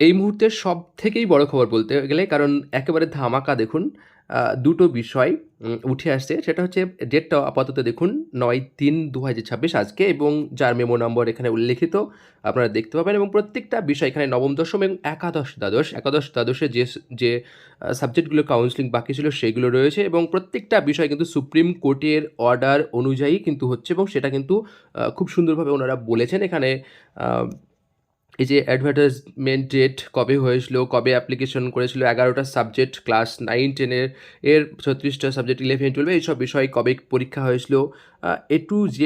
এই মুহূর্তের সবথেকেই বড় খবর বলতে গেলে, কারণ একেবারে ধামাকা দেখুন, দুটো বিষয় উঠে আসছে। সেটা হচ্ছে ডেটটা আপাতত দেখুন ৯/৩/২০২৬ আজকে, এবং যার মেমো নম্বর এখানে উল্লেখিত আপনারা দেখতে পাবেন, এবং প্রত্যেকটা বিষয় এখানে নবম, দশম এবং একাদশ দ্বাদশে যে সাবজেক্টগুলো কাউন্সেলিং বাকি ছিল সেগুলো রয়েছে, এবং প্রত্যেকটা বিষয় কিন্তু সুপ্রিম কোর্টের অর্ডার অনুযায়ী কিন্তু হচ্ছে, এবং সেটা কিন্তু খুব সুন্দরভাবে ওনারা বলেছেন এখানে। আ এই যে অ্যাডভার্টাইজমেন্ট ডেট কবে হয়েছিল, কবে অ্যাপ্লিকেশন করেছিল, 11টা সাবজেক্ট ক্লাস 9-10 এর 36টা সাবজেক্ট 11-12 এইসব বিষয় কবে পরীক্ষা হয়েছিল, A to Z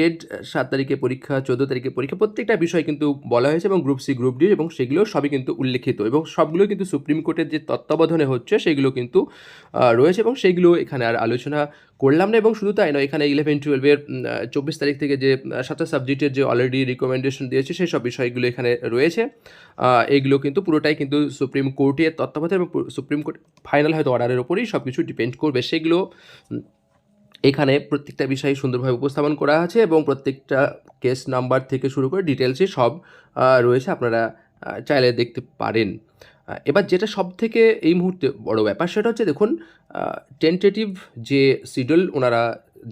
7 তারিখে পরীক্ষা, 14 তারিখে পরীক্ষা, প্রত্যেকটা বিষয় কিন্তু বলা হয়েছে, এবং গ্রুপ সি, গ্রুপ ডি, এবং সেগুলো সবই কিন্তু উল্লেখিত, এবং সবগুলো কিন্তু সুপ্রিম কোর্টের যে তত্ত্বাবধানে হচ্ছে সেগুলো কিন্তু রয়েছে, এবং সেইগুলো এখানে আর আলোচনা করলাম না। এবং শুধু তাই নয়, এখানে 11-12 এর 24 তারিখ থেকে যে 7টা সাবজেক্টের যে অলরেডি রিকমেন্ডেশন দিয়েছে সেই সব বিষয়গুলো এখানে রয়েছে। এগুলো কিন্তু পুরোটাই কিন্তু সুপ্রিম কোর্টের তত্ত্বাবধানে, এবং সুপ্রিম কোর্ট ফাইনাল হয়তো অর্ডারের ওপরেই সব কিছু ডিপেন্ড করবে। সেগুলো এখানে প্রত্যেকটা বিষয় সুন্দরভাবে উপস্থাপন করা আছে, এবং প্রত্যেকটা কেস নাম্বার থেকে শুরু করে ডিটেলসে সব রয়েছে, আপনারা চাইলে দেখতে পারেন। এবার যেটা সবথেকে এই মুহূর্তে বড় ব্যাপার সেটা হচ্ছে দেখুন, টেন্টেটিভ যে শিডিউল ওনারা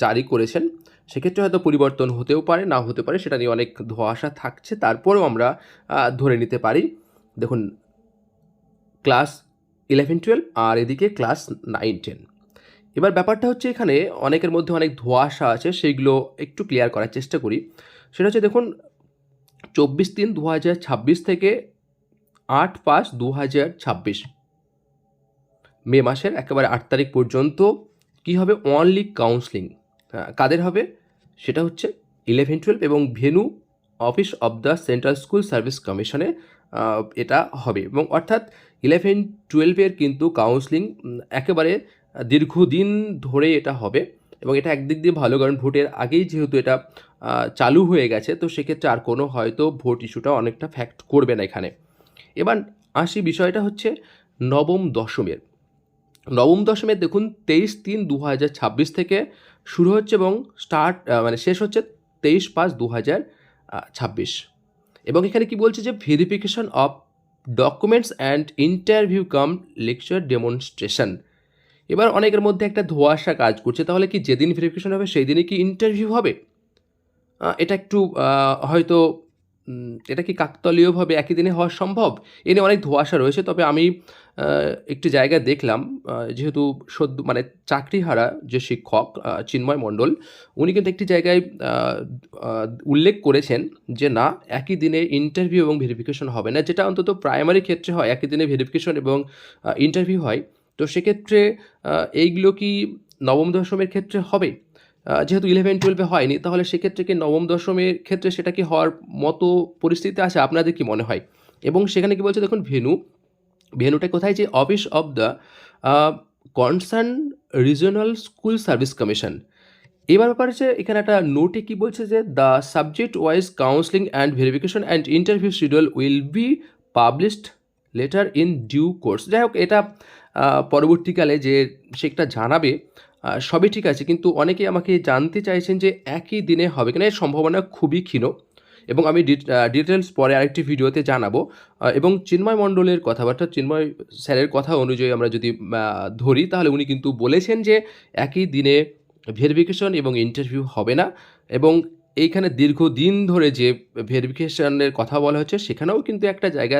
জারি করেছেন সেক্ষেত্রে হয়তো পরিবর্তন হতেও পারে, না হতে পারে, সেটা নিয়ে অনেক ধোঁয়াশা থাকছে। তারপরেও আমরা ধরে নিতে পারি, দেখুন, ক্লাস 11-12 আর এদিকে ক্লাস 9-10। এবার ব্যাপারটা হচ্ছে এখানে অনেকের মধ্যে অনেক ধোঁয়াশা আছে, সেইগুলো একটু ক্লিয়ার করার চেষ্টা করি। সেটা হচ্ছে দেখুন, 24/3/2026 থেকে 8/5/2026 মে মাসের একেবারে 8 তারিখ পর্যন্ত কী হবে, অনলি কাউন্সেলিং কাদের হবে সেটা হচ্ছে 11-12, এবং venue office of the central school service কমিশনে এটা হবে, এবং অর্থাৎ 11-12 কিন্তু কাউন্সেলিং একেবারে দীর্ঘদিন ধরে এটা হবে, এবং এটা একদিক দিয়ে ভালো, কারণ ভোটের আগেই যেহেতু এটা চালু হয়ে গেছে, তো সেক্ষেত্রে আর কোনো হয়তো ভোট ইস্যুটা অনেকটা ফ্যাক্ট করবে না এখানে। এবার আসি বিষয়টা হচ্ছে নবম দশমের। নবম দশমের দেখুন 23/3/2026 থেকে শুরু হচ্ছে, এবং মানে শেষ হচ্ছে 23/5/2026। এবং এখানে কি বলছে যে verification of documents and interview cum lecture demonstration. এবার অনেকের মধ্যে একটা ধোঁয়াশা কাজ করছে, তাহলে কি যেদিন ভেরিফিকেশন হবে সেই দিনই কি ইন্টারভিউ হবে? এটা একটু হয়তো এটা কি কাকতালীয়ভাবে একই দিনে হওয়া সম্ভব? এ নিয়ে অনেক ধোঁয়াশা রয়েছে। তবে আমি আ একটি জায়গায় দেখলাম, যেহেতু মানে চাকরিহারা যে শিক্ষক চিন্ময় মণ্ডল, উনি কিন্তু একটি জায়গায় আ আ উল্লেখ করেছেন যে, না, একই দিনে ইন্টারভিউ এবং ভেরিফিকেশন হবে না। যেটা অন্তত প্রাইমারি ক্ষেত্রে হয়, একই দিনে ভেরিফিকেশন এবং ইন্টারভিউ হয়। তো সেক্ষেত্রে এইগুলো কি নবম দশমের ক্ষেত্রে হবে? যেহেতু 11-12 এ হয়নি, তাহলে সেক্ষেত্রে কি নবম দশমের ক্ষেত্রে সেটা কি হওয়ার মতো পরিস্থিতি আছে? আপনাদের কি মনে হয়? এবং সেখানে কি বলছে দেখুন, ভেন্যুটা কোথায়, যে office of the a concern regional school service commission. এবার ব্যাপার হচ্ছে এখানে একটা নোটে কি বলছে যে, the subject wise counselling and verification and interview schedule will be published later in due course. যাই হোক, এটা পরবর্তীকালে যে সেটা জানাবে, সবই ঠিক আছে, কিন্তু অনেকেই আমাকে জানতে চাইছেন যে একই দিনে হবে কিনা। এর সম্ভাবনা খুবই ক্ষীণ, এবং আমি ডিটেলস পরে আরেকটি ভিডিওতে জানাবো। এবং চিন্ময় মণ্ডলের কথাবার্তা, চিন্ময় স্যারের কথা অনুযায়ী আমরা যদি ধরি, তাহলে উনি কিন্তু বলেছেন যে একই দিনে ভেরিফিকেশন এবং ইন্টারভিউ হবে না, এবং এইখানে দীর্ঘদিন ধরে যে ভেরিফিকেশনের কথা বলা হচ্ছে সেখানেও কিন্তু একটা জায়গা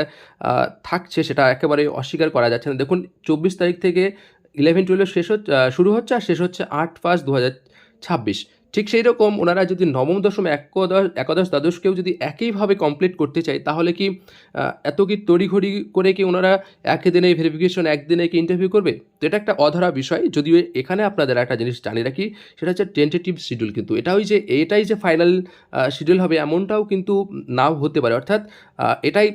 থাকছে, সেটা একেবারে অস্বীকার করা যাচ্ছে না। দেখুন, 24 তারিখ থেকে 11-12 শুরু হচ্ছে, আর শেষ হচ্ছে 8/5/2026। ঠিক সেই রকম ওনারা যদি নবম, দশম, একাদশ, দ্বাদশকেও যদি একইভাবে কমপ্লিট করতে চায়, তাহলে কি এত কি তড়িঘড়ি করে কি ওনারা একদিনে ভেরিফিকেশন, একদিনে কি ইন্টারভিউ করবে? তো এটা একটা অধরা বিষয়। যদিও এখানে আপনাদের একটা জিনিস জানিয়ে রাখি, সেটা হচ্ছে টেন্টেটিভ শিডিউল, কিন্তু এটাই যে ফাইনাল শিডিউল হবে এমনটাও কিন্তু নাও হতে পারে। অর্থাৎ এটাই।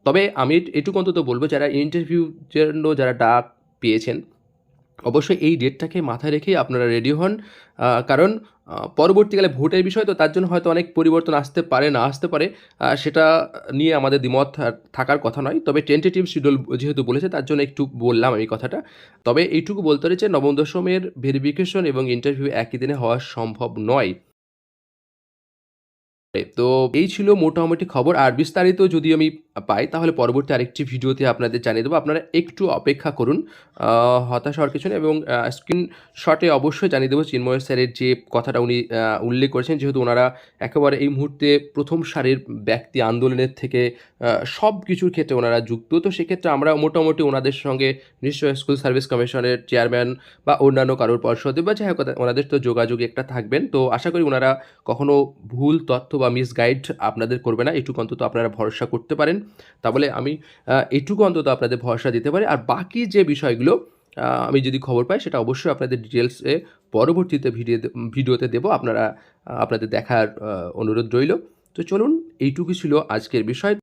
তবে আমি এটুকু অন্তত বলব, যারা ইন্টারভিউর জন্য যারা ডাক পেয়েছেন, অবশ্যই এই ডেটটাকে মাথায় রেখেই আপনারা রেডি হন। কারণ পরবর্তীকালে ভোটের বিষয় তো, তার জন্য হয়তো অনেক পরিবর্তন আসতে পারে, না আসতে পারে। সেটা নিয়ে আমাদের দ্বিমত থাকার কথা নয়। তবে টেন্টেটিভ শিডিউল যেহেতু বলেছে, তার জন্য একটু বললাম এই কথাটা। তবে এইটুকু বলতে পারি যে নবম দশমের ভেরিফিকেশন এবং ইন্টারভিউ একই দিনে হওয়া সম্ভব নয়। তো এই ছিল মোটামুটি খবর। আর বিস্তারিত যদি আমি পাই তাহলে পরবর্তী আরেকটি ভিডিওতে আপনাদের জানিয়ে দেবো। আপনারা একটু অপেক্ষা করুন, হতাশ হওয়ার কিছু নেই। এবং স্ক্রিনশটে অবশ্যই জানিয়ে দেবো চিন্ময় স্যারের যে কথাটা উনি উল্লেখ করেছেন, যেহেতু ওনারা একেবারে এই মুহূর্তে প্রথম সারির ব্যক্তি আন্দোলনের থেকে সব কিছুর ক্ষেত্রে ওনারা যুক্ত। তো সেক্ষেত্রে আমরা মোটামুটি ওনাদের সঙ্গে নিশ্চয়ই স্কুল সার্ভিস কমিশনের চেয়ারম্যান বা অন্যান্য কারোর পর্ষদে বা যাই হোক ওনাদের তো যোগাযোগ একটা থাকবেন। তো আশা করি ওনারা কখনো ভুল তথ্য বা মিসগাইড আপনাদের করবে না, এটুকু অন্তত আপনারা ভরসা করতে পারেন। তাহলে আমি এটুকু অন্তত আপনাদের ভরসা দিতে পারি। আর বাকি যে বিষয়গুলো আমি যদি খবর পাই সেটা অবশ্যই আপনাদের ডিটেলসে পরবর্তীতে ভিডিওতে দেবো। আপনারা আপনাদের দেখার অনুরোধ রইল। তো চলুন, এইটুকু ছিল আজকের বিষয়।